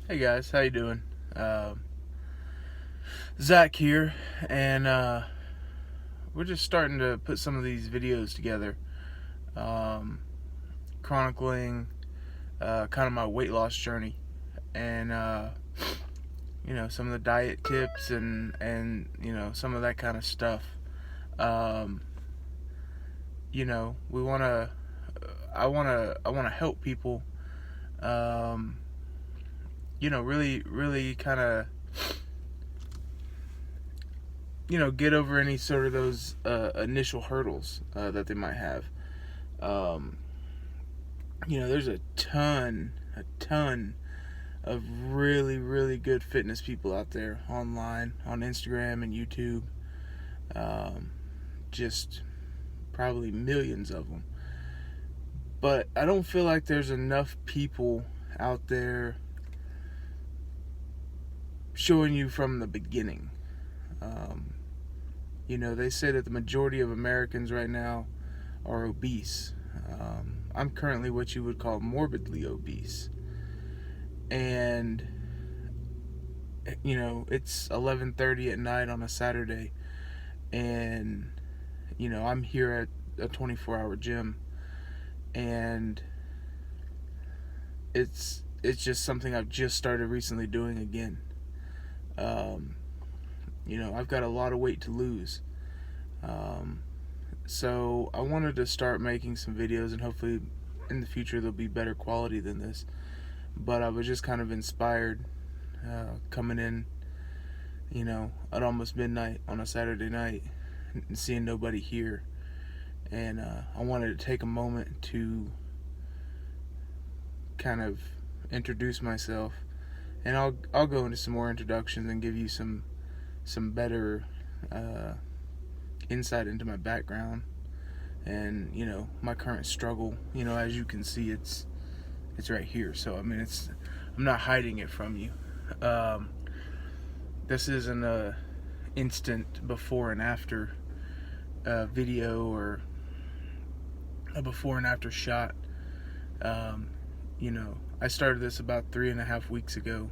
Hey guys, how you doing? Zach here, and we're just starting to put some of these videos together, um, chronicling kind of my weight loss journey, and some of the diet tips and some of that kind of stuff. Um, we want to, I want to help people. Um, really kind of get over any sort of those initial hurdles that they might have. Um, there's a ton of really, really good fitness people out there online, on Instagram and YouTube. Um, just probably millions of them. But I don't feel like there's enough people out there showing you from the beginning. They say that the majority of Americans right now are obese. I'm currently what you would call morbidly obese. And it's 11:30 at night on a Saturday, and I'm here at a 24-hour gym, and it's just something I've just started recently doing again. I've got a lot of weight to lose. So I wanted to start making some videos, and hopefully in the future they'll be better quality than this. But I was just kind of inspired coming in, at almost midnight on a Saturday night and seeing nobody here. And I wanted to take a moment to kind of introduce myself, and I'll go into some more introductions and give you some better insight into my background and my current struggle. As you can see, it's right here. So I mean, I'm not hiding it from you. This isn't a instant before and after video or a before and after shot. I started this about 3.5 weeks ago,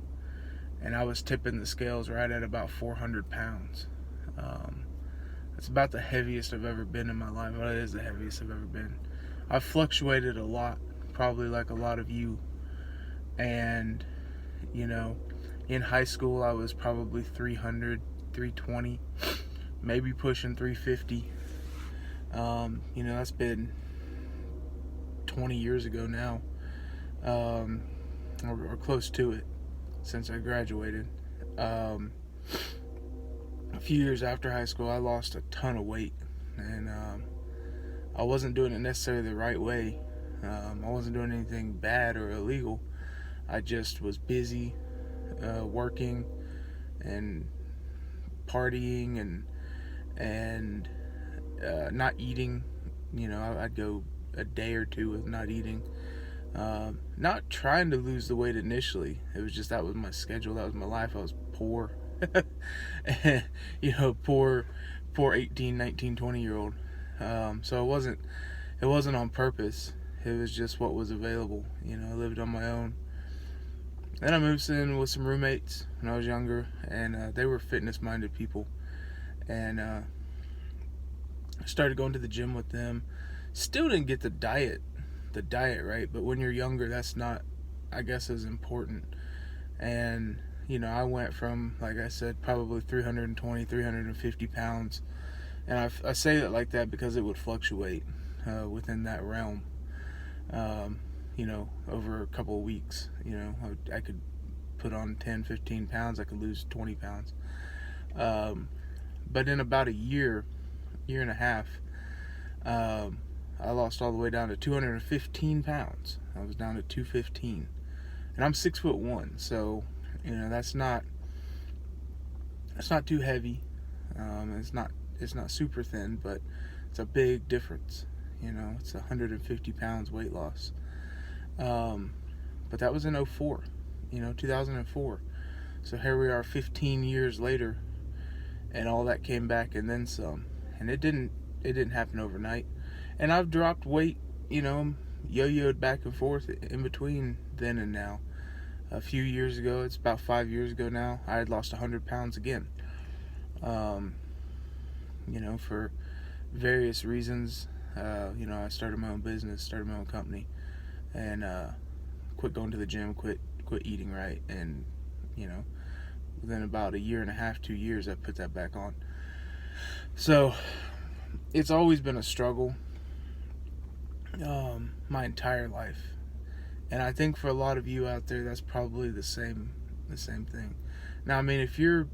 and I was tipping the scales right at about 400 pounds. It's about the heaviest I've ever been in my life. Well, it is the heaviest I've ever been. I've fluctuated a lot, probably like a lot of you. And, in high school I was probably 300, 320, maybe pushing 350. That's been 20 years ago now, or close to it, since I graduated. A few years after high school, I lost a ton of weight, and I wasn't doing it necessarily the right way. I wasn't doing anything bad or illegal. I just was busy working and partying and not eating. I'd go a day or two with not eating. Not trying to lose the weight initially. It was just that was my schedule. That was my life. I was poor. Poor 18, 19, 20-year-old. So it wasn't on purpose. It was just what was available. I lived on my own. Then I moved in with some roommates when I was younger, and they were fitness-minded people. And I started going to the gym with them. Still didn't get the diet right, but when you're younger, that's not, I guess, as important. And I went from, like I said, probably 320, 350 pounds. And I say it like that because it would fluctuate within that realm, over a couple of weeks. I could put on 10, 15 pounds. I could lose 20 pounds. But in about a year and a half, I lost all the way down to 215 pounds. I was down to 215. And I'm 6'1", so that's not too heavy. It's not super thin, but it's a big difference. It's 150 pounds weight loss. But that was in 2004. So here we are 15 years later, and all that came back and then some. And it didn't happen overnight. And I've dropped weight, yo-yoed back and forth in between then and now. a few years ago, it's about 5 years ago now, I had lost 100 pounds again. Um, for various reasons. I started my own business, started my own company, and quit going to the gym, quit eating right, and within about a year and a half, 2 years, I put that back on. So it's always been a struggle, my entire life, and I think for a lot of you out there, that's probably the same thing. Now, I mean, if you're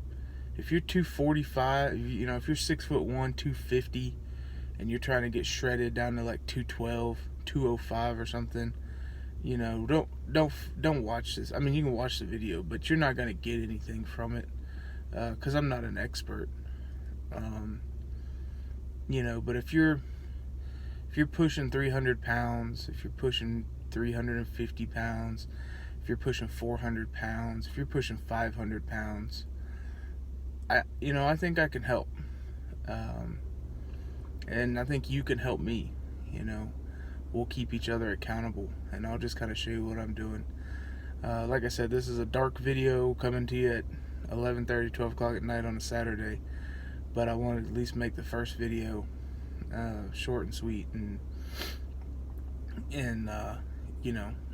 245, if you're 6'1", 250, and you're trying to get shredded down to like 212, 205 or something, don't watch this. I mean, you can watch the video, but you're not gonna get anything from it, because I'm not an expert. But if you're pushing 300 pounds, if you're pushing 350 pounds, if you're pushing 400 pounds, if you're pushing 500 pounds, I think I can help. And I think you can help me. We'll keep each other accountable, and I'll just kind of show you what I'm doing. Like I said, this is a dark video coming to you at 11:30, 12 o'clock at night on a Saturday, but I wanted to at least make the first video short and sweet, and I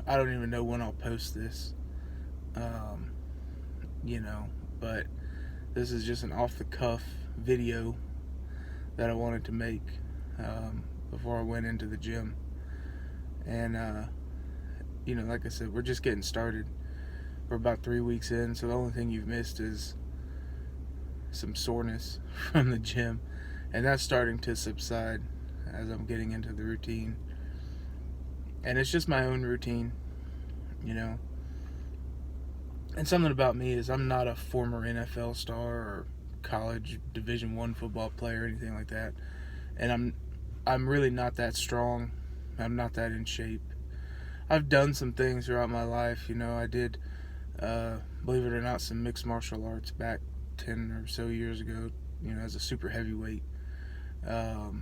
don't even know when I'll post this, but this is just an off-the-cuff video that I wanted to make before I went into the gym. And like I said, we're just getting started. We're about 3 weeks in, so the only thing you've missed is some soreness from the gym, and that's starting to subside as I'm getting into the routine. And it's just my own routine, And something about me is I'm not a former NFL star or college Division I football player or anything like that, and I'm really not that strong. I'm not that in shape. I've done some things throughout my life. I did, believe it or not, some mixed martial arts back 10 or so years ago, as a super heavyweight. I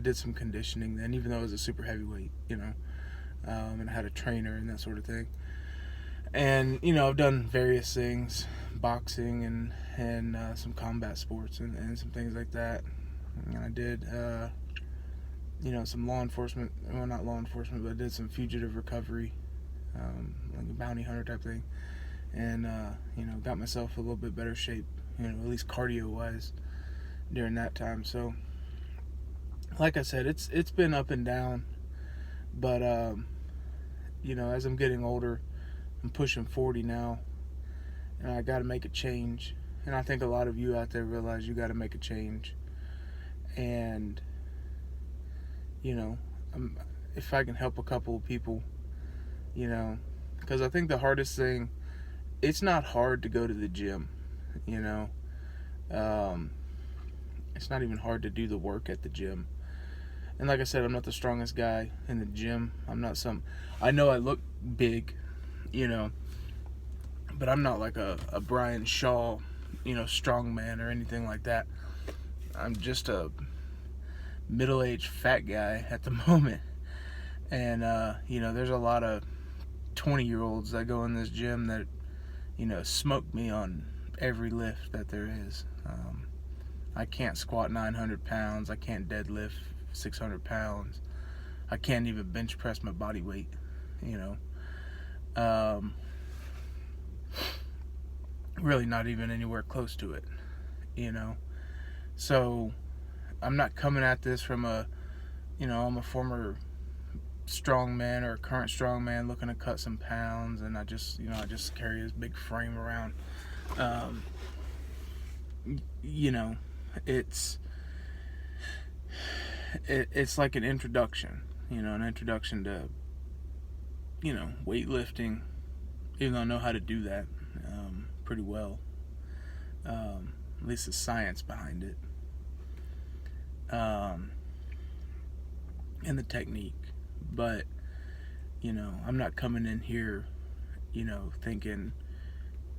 did some conditioning then, even though I was a super heavyweight, and I had a trainer and that sort of thing. And, I've done various things, boxing and some combat sports and some things like that. And I did, some law enforcement, well, not law enforcement, but I did some fugitive recovery, like a bounty hunter type thing. And, got myself a little bit better shape, at least cardio-wise during that time. So, like I said, it's been up and down, but, as I'm getting older, I'm pushing 40 now, and I got to make a change. And I think a lot of you out there realize you got to make a change. And, if I can help a couple of people, because I think the hardest thing, it's not hard to go to the gym, it's not even hard to do the work at the gym. And like I said, I'm not the strongest guy in the gym. I know I look big, but I'm not like a Brian Shaw, strong man or anything like that. I'm just a middle-aged fat guy at the moment. And, there's a lot of 20-year-olds that go in this gym that, smoke me on every lift that there is. I can't squat 900 pounds. I can't deadlift 600 pounds. I can't even bench press my body weight, really not even anywhere close to it, So I'm not coming at this from I'm a former strong man or a current strong man looking to cut some pounds, and I just carry this big frame around. It's like an introduction, to, weightlifting, even though I know how to do that pretty well. At least the science behind it. And the technique. But, I'm not coming in here, thinking,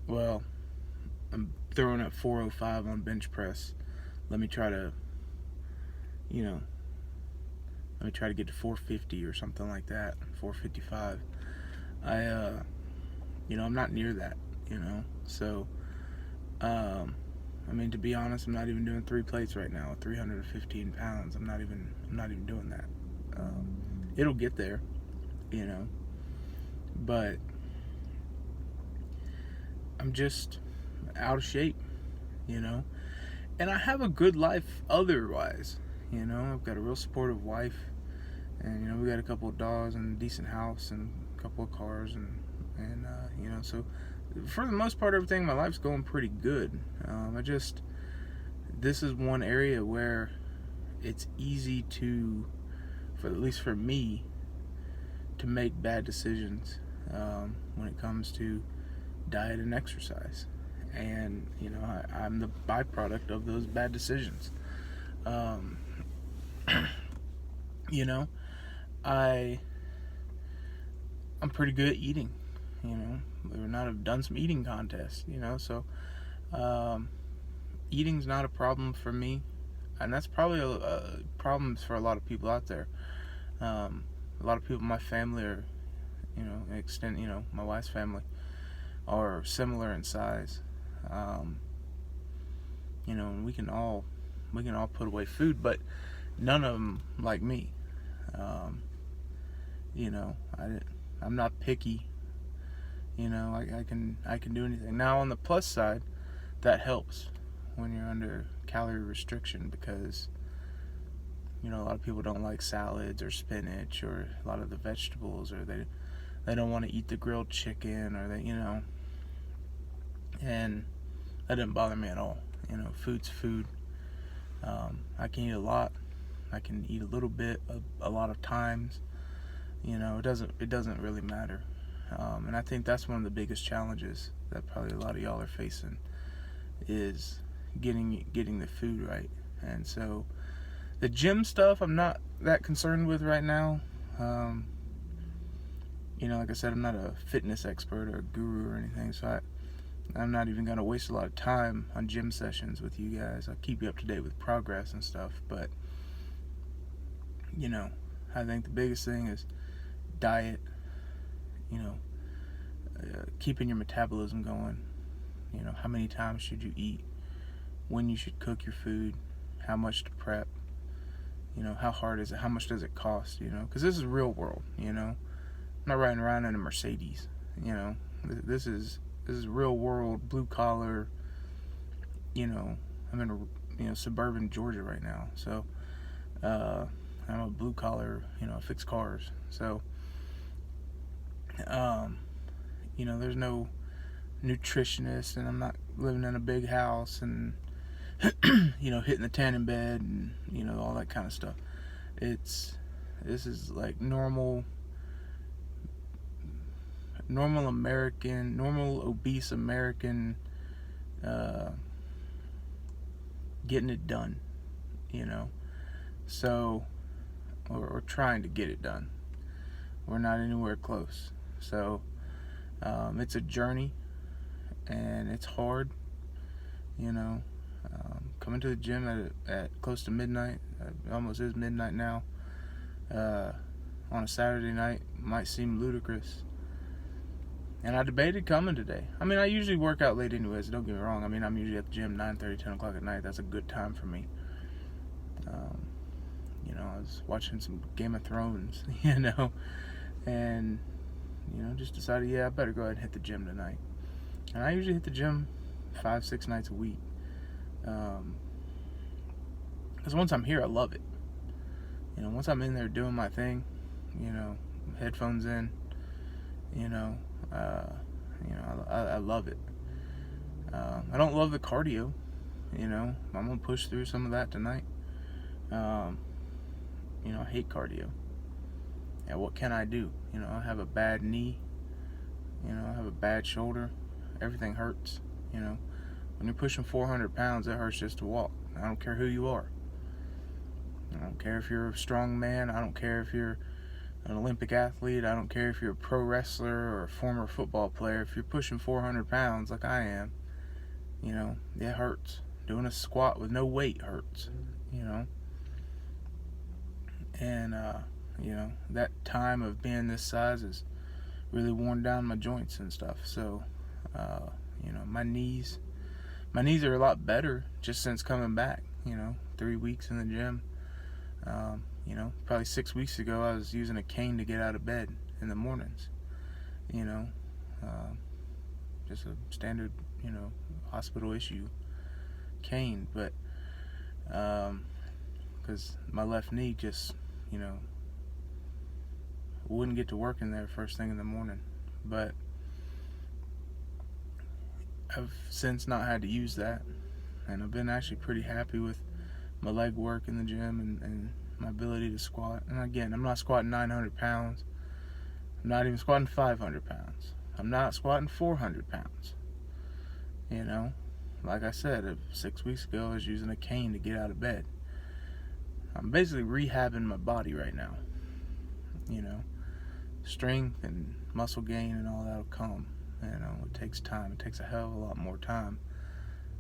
well, I'm throwing up 405 on bench press. Let me try to get to 450 or something like that, 455. I'm not near that, So, I mean, to be honest, I'm not even doing 3 plates right now at 315 pounds. I'm not even doing that. It'll get there, but I'm just out of shape, and I have a good life otherwise. I've got a real supportive wife, and we got a couple of dogs and a decent house and a couple of cars, and so for the most part, everything in my life's going pretty good. This is one area where it's easy to, at least for me, to make bad decisions when it comes to diet and exercise. And, I'm the byproduct of those bad decisions. I'm pretty good at eating, believe it or not. I've done some eating contests, so eating's not a problem for me, and that's probably a problem for a lot of people out there. A lot of people in my family are, my wife's family are similar in size. And we can all put away food, but none of them like me. I'm not picky. I can do anything. Now on the plus side, that helps when you're under calorie restriction, because a lot of people don't like salads or spinach or a lot of the vegetables, or they don't want to eat the grilled chicken, or and that didn't bother me at all. Food's food. I can eat a lot. I can eat a little bit a lot of times. It doesn't really matter. And I think that's one of the biggest challenges that probably a lot of y'all are facing, is getting the food right. And so the gym stuff I'm not that concerned with right now. Like I said, I'm not a fitness expert or a guru or anything, so I'm not even going to waste a lot of time on gym sessions with you guys. I'll keep you up to date with progress and stuff, but I think the biggest thing is diet, keeping your metabolism going. How many times should you eat, when you should cook your food, how much to prep, how hard is it, how much does it cost, because this is real world. I'm not riding around in a Mercedes. This is real world, blue collar. I'm in suburban Georgia right now, so I'm a blue collar, fix cars. So there's no nutritionist, and I'm not living in a big house and hitting the tanning bed and all that kind of stuff. This is like normal obese American getting it done, so or trying to get it done. We're not anywhere close. So it's a journey, and it's hard. Coming to the gym at close to midnight, it almost is midnight now, on a Saturday night might seem ludicrous. And I debated coming today. I mean, I usually work out late anyways, don't get me wrong. I mean, I'm usually at the gym 9:30, 10 o'clock at night. That's a good time for me. I was watching some Game of Thrones, and, just decided, I better go ahead and hit the gym tonight. And I usually hit the gym 5-6 nights a week. Because once I'm here, I love it. Once I'm in there doing my thing, headphones in, I love it. I don't love the cardio, I'm gonna push through some of that tonight. I hate cardio. Yeah, what can I do? I have a bad knee, I have a bad shoulder, everything hurts. When you're pushing 400 pounds, it hurts just to walk. I don't care who you are. I don't care if you're a strong man. I don't care if you're an Olympic athlete. I don't care if you're a pro wrestler or a former football player. If you're pushing 400 pounds like I am, it hurts. Doing a squat with no weight hurts, And, that time of being this size is really worn down my joints and stuff. So, my knees are a lot better just since coming back. 3 weeks in the gym. Probably 6 weeks ago, I was using a cane to get out of bed in the mornings. Just a standard, hospital issue cane, but because my left knee just, wouldn't get to work in there first thing in the morning. But I've since not had to use that, and I've been actually pretty happy with my leg work in the gym and my ability to squat. And again, I'm not squatting 900 pounds. I'm not even squatting 500 pounds. I'm not squatting 400 pounds. Like I said, 6 weeks ago, I was using a cane to get out of bed. I'm basically rehabbing my body right now. Strength and muscle gain and all that will come. It takes time. It takes a hell of a lot more time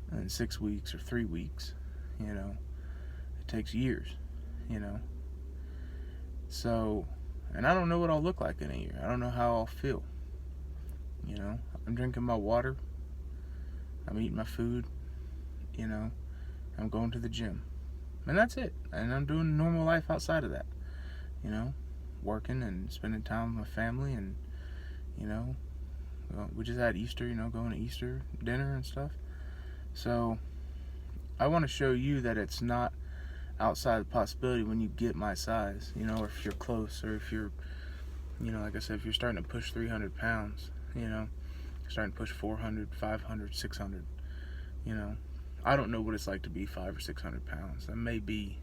than 6 weeks or 3 weeks. It takes years. So, and I don't know what I'll look like in a year. I don't know how I'll feel. I'm drinking my water. I'm eating my food. I'm going to the gym. And that's it. And I'm doing normal life outside of that. Working and spending time with my family. And, we just had Easter, going to Easter dinner and stuff. So, I want to show you that it's not outside the possibility when you get my size, or if you're close, or if you're, like I said, if you're starting to push 300 pounds, starting to push 400, 500, 600, I don't know what it's like to be 500 or 600 pounds. That may be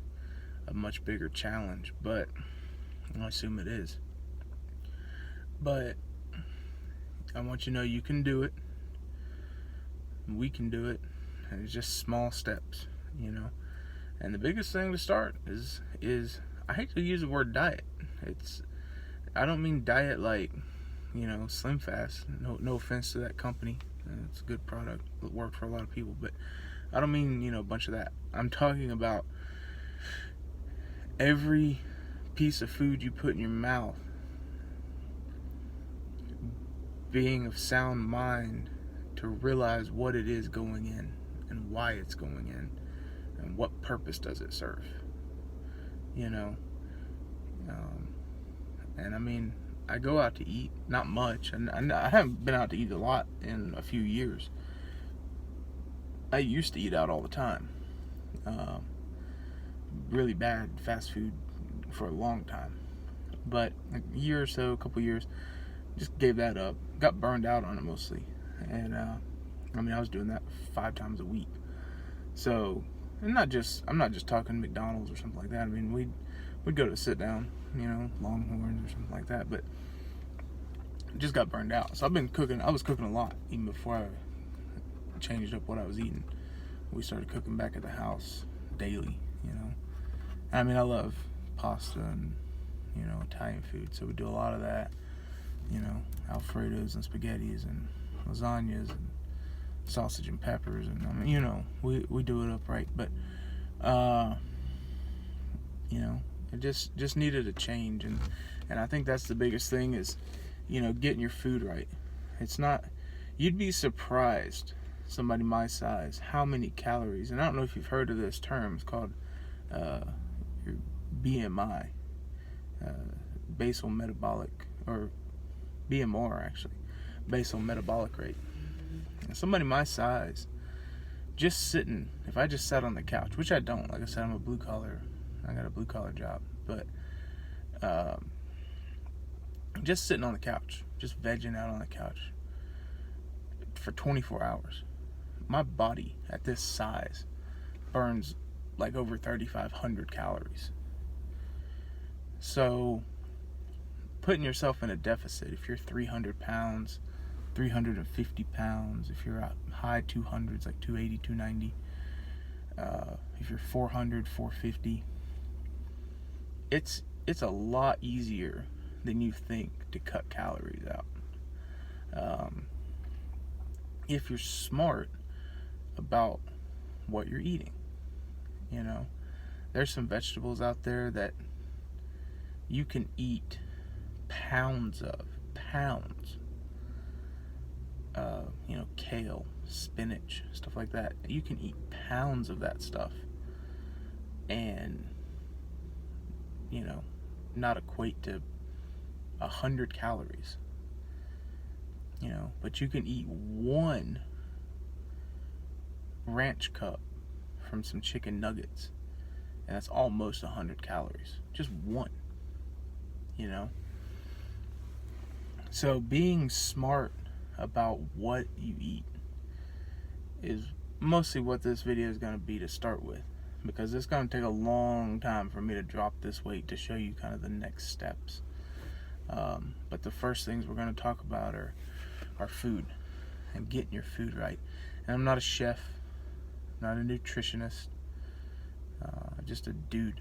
a much bigger challenge, but I assume it is. But I want you to know you can do it. We can do it. And it's just small steps, And the biggest thing to start is I hate to use the word diet. I don't mean diet like, Slim Fast. No offense to that company. It's a good product. It worked for a lot of people, but I don't mean, a bunch of that. I'm talking about every piece of food you put in your mouth being of sound mind to realize what it is going in and why it's going in and what purpose does it serve. And I mean, I go out to eat, not much, and I haven't been out to eat a lot in a few years. I used to eat out all the time. Really bad fast food for a long time. But a year or so, a couple years, just gave that up. Got burned out on it mostly. And I was doing that 5 times a week. So, I'm not just talking McDonald's or something like that. I mean, we'd go to sit down, Longhorns or something like that. But just got burned out. So I was cooking a lot even before I changed up what I was eating. We started cooking back at the house daily, I mean, I love pasta and, Italian food, so we do a lot of that, Alfredos and spaghettis and lasagnas and sausage and peppers, and I mean, we do it up right, but, it just needed a change, and I think that's the biggest thing is, getting your food right. It's not, you'd be surprised, somebody my size, how many calories, and I don't know if you've heard of this term, it's called your BMI, basal metabolic, or BMR actually, basal metabolic rate. And somebody my size, just sitting, if I just sat on the couch, which I don't, like I said, I got a blue collar job, but just sitting on the couch, just vegging out on the couch for 24 hours, my body at this size burns like over 3,500 calories. So putting yourself in a deficit, if you're 300 pounds, 350 pounds, if you're at high 200s, like 280, 290, if you're 400, 450, it's a lot easier than you think to cut calories out. If you're smart about what you're eating. There's some vegetables out there that you can eat pounds pounds. Kale, spinach, stuff like that. You can eat pounds of that stuff and, not equate to 100 calories. But you can eat one ranch cup from some chicken nuggets, and that's almost 100 calories. Just one. So being smart about what you eat is mostly what this video is going to be to start with, because it's going to take a long time for me to drop this weight to show you kind of the next steps. But the first things we're going to talk about are food and getting your food right. And I'm not a chef, not a nutritionist, just a dude,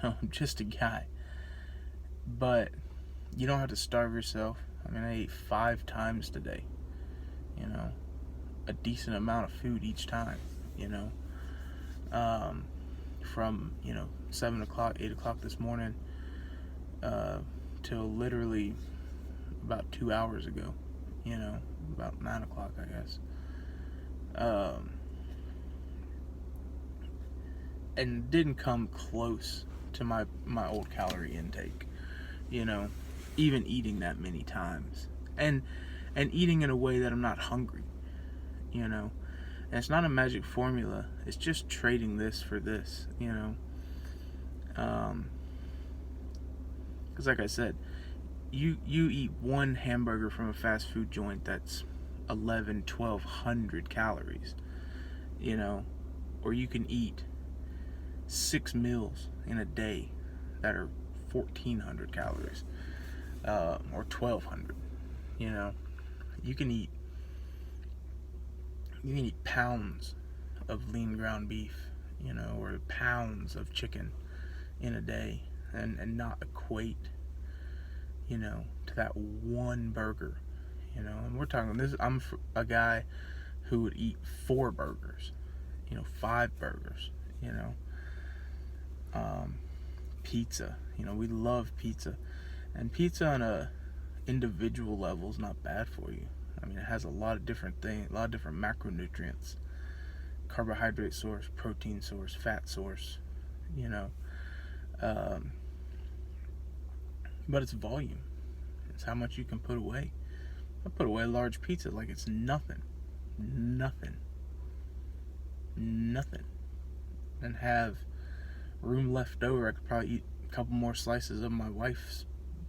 I'm just a guy. But you don't have to starve yourself. I ate 5 times today, a decent amount of food each time, from 7 o'clock, 8 o'clock this morning till literally about 2 hours ago, about 9 o'clock, I guess. And didn't come close to my old calorie intake, even eating that many times, and eating in a way that I'm not hungry, and it's not a magic formula. It's just trading this for this, because like I said, you eat one hamburger from a fast food joint that's 1,200 calories, or you can eat 6 meals in a day that are 1,400 calories, or 1,200. You can eat pounds of lean ground beef, or pounds of chicken in a day, and not equate, to that one burger, And we're talking this. I'm a guy who would eat 4 burgers, 5 burgers, pizza. We love pizza, and pizza on a individual level is not bad for you. It has a lot of different things, a lot of different macronutrients, carbohydrate source, protein source, fat source, but it's volume. It's how much you can put away. I put away a large pizza like it's nothing, and have room left over. I could probably eat a couple more slices of my wife's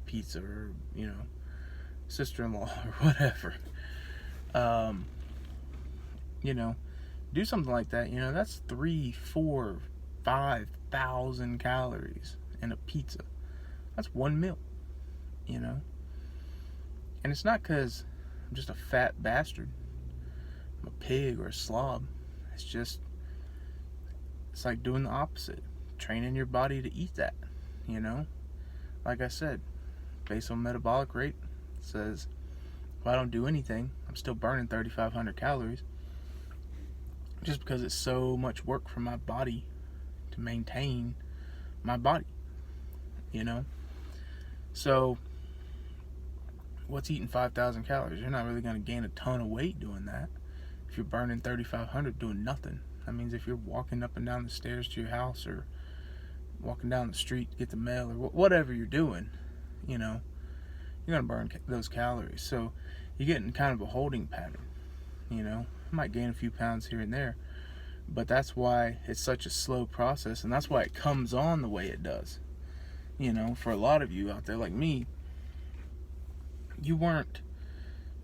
pizza, or sister-in-law, or whatever. Do something like that. That's 3, 4, 5,000 calories in a pizza. That's one meal. And it's not because I'm just a fat bastard, I'm a pig or a slob. It's like doing the opposite, training your body to eat that. Like I said, basal metabolic rate says if I don't do anything, I'm still burning 3,500 calories, just because it's so much work for my body to maintain my body. So what's eating 5,000 calories? You're not really going to gain a ton of weight doing that. If you're burning 3,500 doing nothing, that means if you're walking up and down the stairs to your house, or walking down the street to get the mail, or whatever you're doing, you're going to burn those calories. So you're getting kind of a holding pattern. I might gain a few pounds here and there, but that's why it's such a slow process, and that's why it comes on the way it does. For a lot of you out there like me, you weren't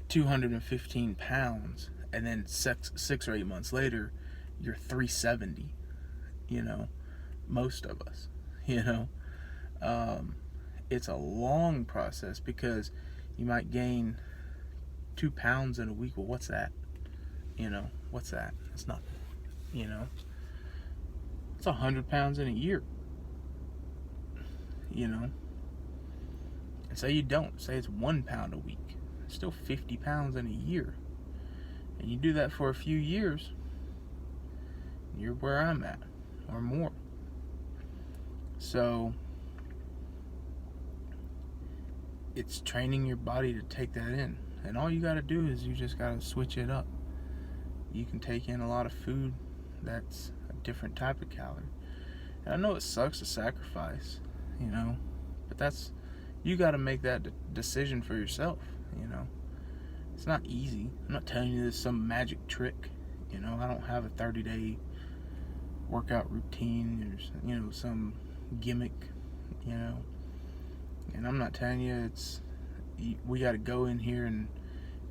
215 pounds, and then 6 or 8 months later, you're 370. Most of us, it's a long process, because you might gain 2 pounds in a week. Well, what's that? What's that? It's nothing. It's 100 pounds in a year. And say you don't. Say it's 1 pound a week. It's still 50 pounds in a year. And you do that for a few years, you're where I'm at, or more. So it's training your body to take that in. And all you got to do is you just got to switch it up. You can take in a lot of food that's a different type of calorie. And I know it sucks to sacrifice, but that's, you got to make that decision for yourself, It's not easy. I'm not telling you this is some magic trick, I don't have a 30-day workout routine or, some gimmick, And I'm not telling you we got to go in here and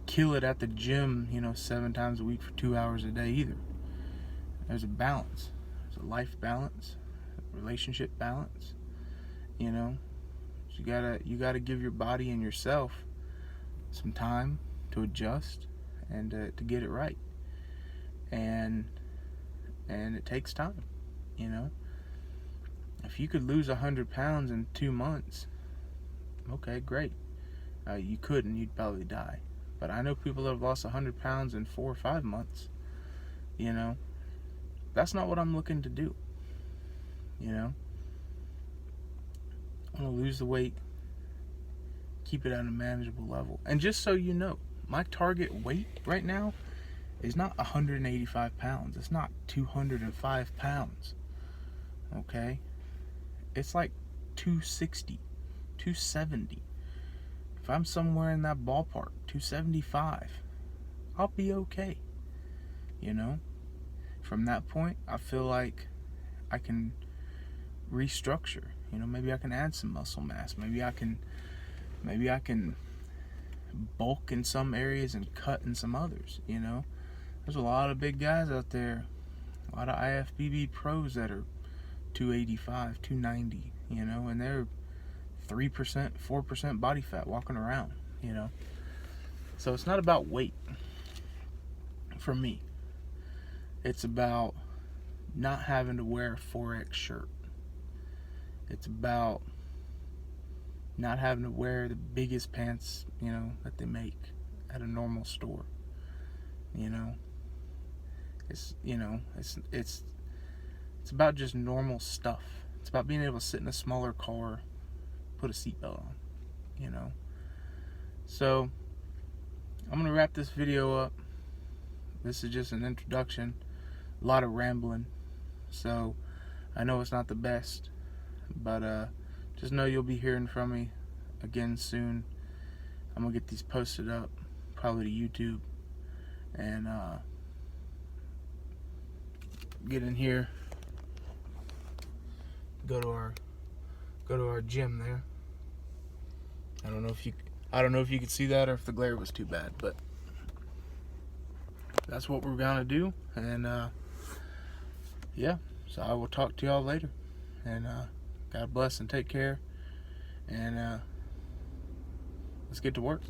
kill it at the gym, 7 times a week for 2 hours a day either. There's a balance. There's a life balance, a relationship balance, You gotta give your body and yourself some time to adjust and to get it right. And it takes time, If you could lose 100 pounds in 2 months, okay, great. You couldn't, you'd probably die. But I know people that have lost 100 pounds in 4 or 5 months. That's not what I'm looking to do. I want to lose the weight, keep it at a manageable level. And just so you know, my target weight right now is not 185 pounds. It's not 205 pounds. Okay? It's like 260, 270. If I'm somewhere in that ballpark, 275, I'll be okay. From that point, I feel like I can restructure. Maybe I can add some muscle mass. Maybe I can bulk in some areas and cut in some others. There's a lot of big guys out there, a lot of IFBB pros that are 285, 290, and they're 3%, 4% body fat walking around, So it's not about weight for me. It's about not having to wear a 4X shirt. It's about not having to wear the biggest pants, that they make at a normal store. It's about just normal stuff. It's about being able to sit in a smaller car, put a seatbelt on, So I'm gonna wrap this video up. This is just an introduction, a lot of rambling. So I know it's not the best, but just know you'll be hearing from me again soon. I'm gonna get these posted up, probably to YouTube, and get in here, go to our gym there. I don't know if you could see that or if the glare was too bad, but that's what we're gonna do. And yeah, so I will talk to y'all later, and God bless and take care, and let's get to work.